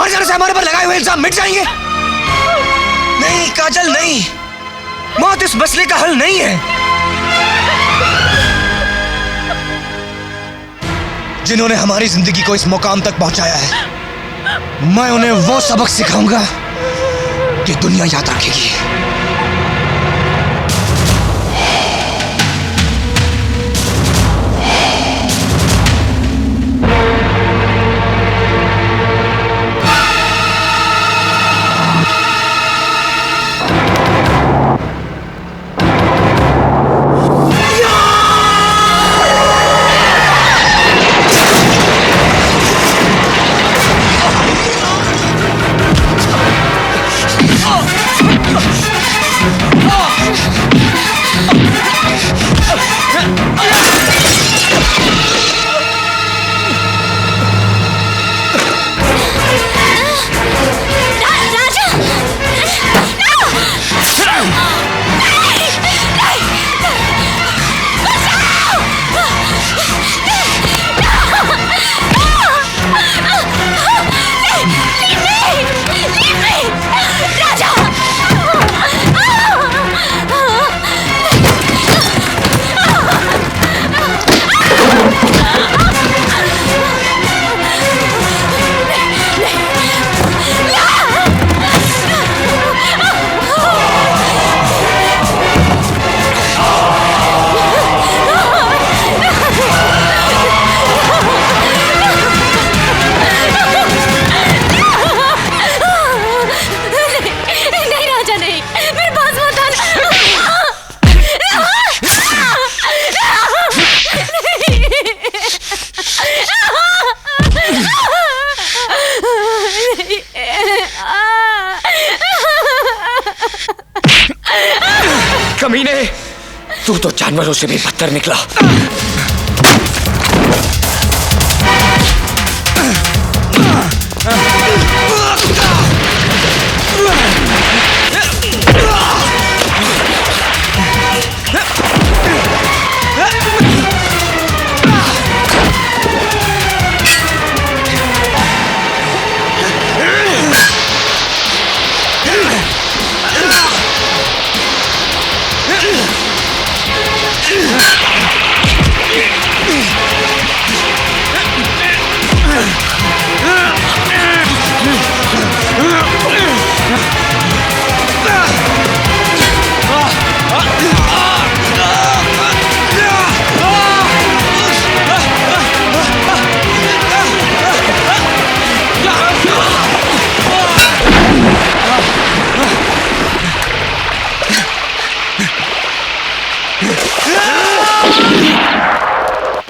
मर जाने से हमारे पर लगाए हुए इल्जाम मिट जाएंगे? नहीं काजल, नहीं। मौत इस मसले का हल नहीं है। जिन्होंने हमारी जिंदगी को इस मुकाम तक पहुंचाया है, मैं उन्हें वो सबक सिखाऊंगा कि दुनिया याद रखेगी। कमीने, तू तो जानवरों से भी बदतर निकला।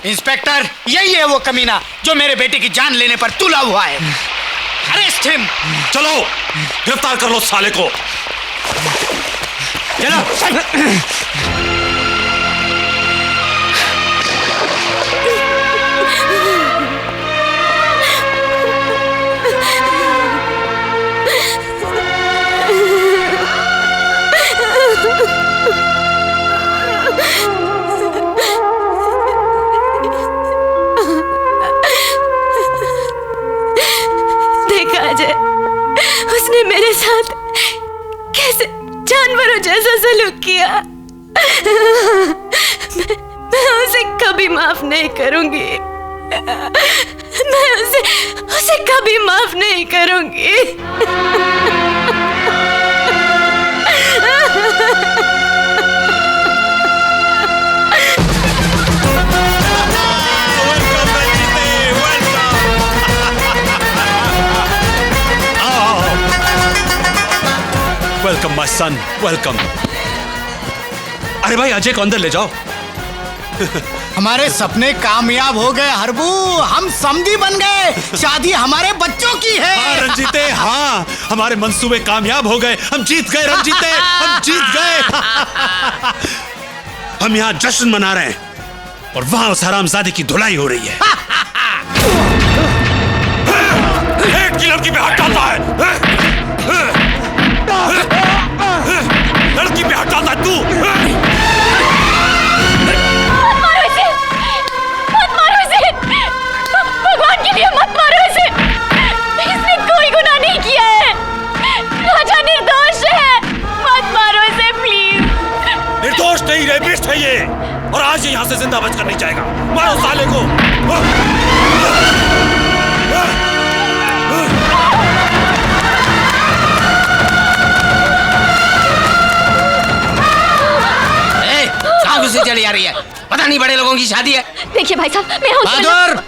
इंस्पेक्टर, यही है वो कमीना जो मेरे बेटे की जान लेने पर तुला हुआ है। Arrest him. चलो गिरफ्तार कर लो साले को। चलो। उसने मेरे साथ कैसे जानवरों जैसा सलूक किया। मैं उसे कभी माफ नहीं करूंगी। मैं उसे कभी माफ नहीं करूंगी। Welcome my son, welcome. अरे भाई अजय को अंदर ले जाओ। हमारे सपने कामयाब हो गए हरबू, हम समधी बन गए। शादी हमारे बच्चों की है। हाँ रंजीते, हाँ हमारे मंसूबे कामयाब हो गए। हम जीत गए रंजीते, हम जीत गए। हम यहाँ जश्न मना रहे हैं और वहां उस हरामजादे की धुलाई हो रही है। एक की लड़की पे हाथ डालता है, लड़की पे हाथ डालता है तू। मत मारो इसे, भगवान के लिए मत मारो इसे। इसने कोई गुनाह जाएगा। मारो साले को। कहाँ गुस्से चली आ रही है? पता नहीं बड़े लोगों की शादी है। देखिए भाई साहब, मैं हॉस्पिटल बहादुर,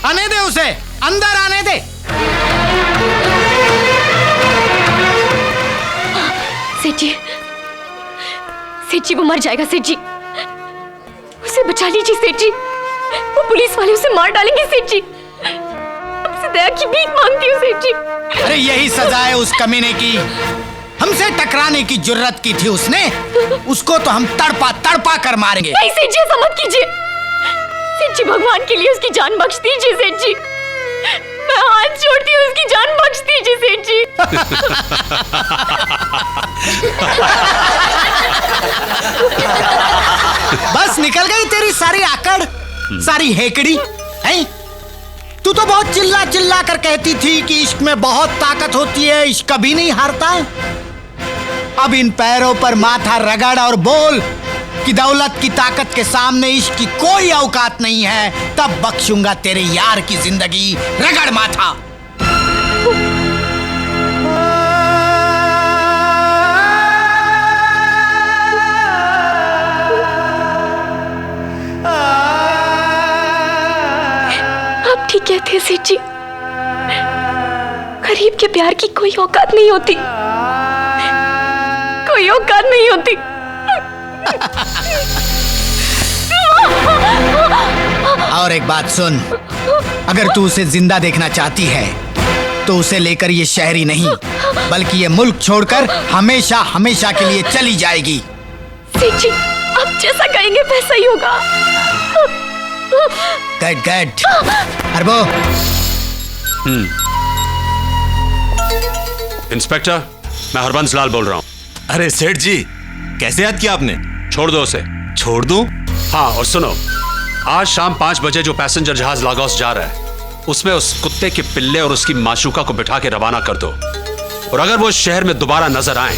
आने दे उसे, अंदर आने दे। सेठ जी वो मर जाएगा। सेठ जी उसे बचा लीजिए। सेठ जी वो पुलिस वाले उसे मार डालेंगे। सेठ जी आपसे दया की भीख मांगती हूँ। सेठ जी अरे यही सजा है उस कमीने की। हमसे टकराने की जुर्रत की थी उसने, उसको तो हम तड़पा तड़पा कर मारेंगे। नहीं सेठ जी, ऐसा मत कीजिए। सेठ जी भगवान के लिए उसकी जान बख्श दीजिए। सेठ जी मैं हाथ जोड़ती हूँ, उसकी जान बख्श दीजिए। सेठ जी बस निकल गई तेरी सारी आकड़, सारी हेकड़ी है। तू तो बहुत चिल्ला चिल्ला कर कहती थी कि इश्क में बहुत ताकत होती है, इश्क कभी नहीं हारता। अब इन पैरों पर माथा रगड़ और बोल कि दौलत की ताकत के सामने इश्क की कोई औकात नहीं है, तब बख्शूंगा तेरे यार की जिंदगी। रगड़ माथा। आप ठीक कहते हैं सेठ जी, गरीब के प्यार की कोई औकात नहीं होती, कोई औकात नहीं होती। और एक बात सुन, अगर तू उसे जिंदा देखना चाहती है तो उसे लेकर ये शहर ही नहीं बल्कि ये मुल्क छोड़कर हमेशा हमेशा के लिए चली जाएगी। सेठ जी आप जैसा कहेंगे वैसा ही होगा। Good good. हरबो। इंस्पेक्टर, मैं हरबंस लाल बोल रहा हूँ। अरे सेठ जी, कैसे याद किया आपने? छोड़ दो उसे। छोड़ दूं? हाँ, और सुनो, आज शाम 5 बजे जो पैसेंजर जहाज लागोस जा रहा है उसमें उस कुत्ते के पिल्ले और उसकी माशूका को बिठा के रवाना कर दो, और अगर वो शहर में दोबारा नजर आए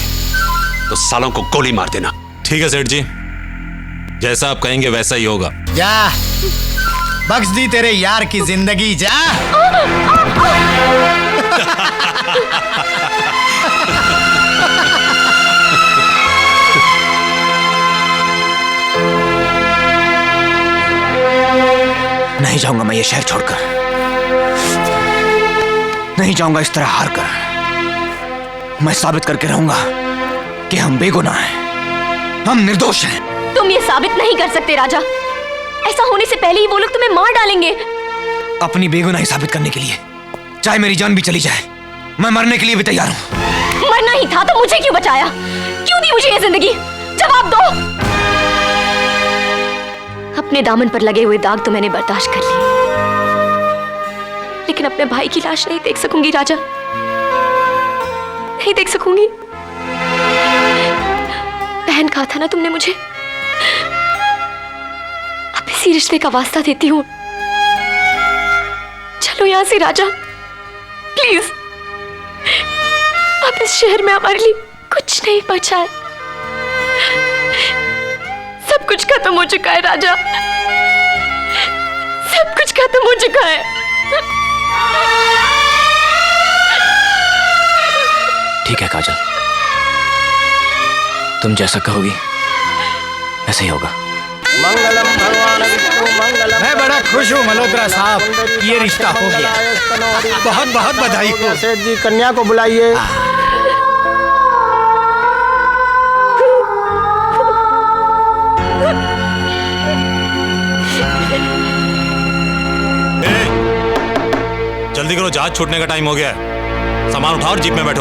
तो सालों को गोली मार देना। ठीक है सेठ जी, जैसा आप कहेंगे वैसा ही होगा। जा, बख्श दी तेरे यार की जिंदगी। जा। नहीं जाऊंगा मैं ये शहर छोड़कर, नहीं जाऊंगा इस तरह हार कर। मैं साबित करके रहूंगा कि हम बेगुनाह हैं, हम निर्दोष हैं। तुम ये साबित नहीं कर सकते राजा, ऐसा होने से पहले ही वो लोग तुम्हें मार डालेंगे। अपनी बेगुनाही साबित करने के लिए चाहे मेरी जान भी चली जाए, मैं मरने के लिए भी तैयार हूं। मरना ही था तो मुझे क्यों बचाया? क्यों दी मुझे ये जिंदगी? जवाब दो। अपने दामन पर लगे हुए दाग तो मैंने बर्दाश्त कर लिए, लेकिन अपने भाई की लाश नहीं देख सकूंगी राजा, नहीं देख सकूंगी। बहन कहा था ना तुमने मुझे, अब इसी रिश्ते का वास्ता देती हूं। चलो यहां से राजा, प्लीज। अब इस शहर में हमारे लिए कुछ नहीं बचा है, सब कुछ खत्म हो चुका है राजा, सब कुछ खत्म हो चुका है। ठीक है काजल, तुम जैसा कहोगी ऐसा ही होगा। मंगलम भगवान विष्णु मंगलम। मैं बड़ा खुश हूँ मल्होत्रा साहब, ये रिश्ता हो गया। बहुत बहुत बधाई हो। सेठ जी कन्या को बुलाइए। जल्दी करो, जहाज छूटने का टाइम हो गया है। सामान उठाओ और जीप में बैठो।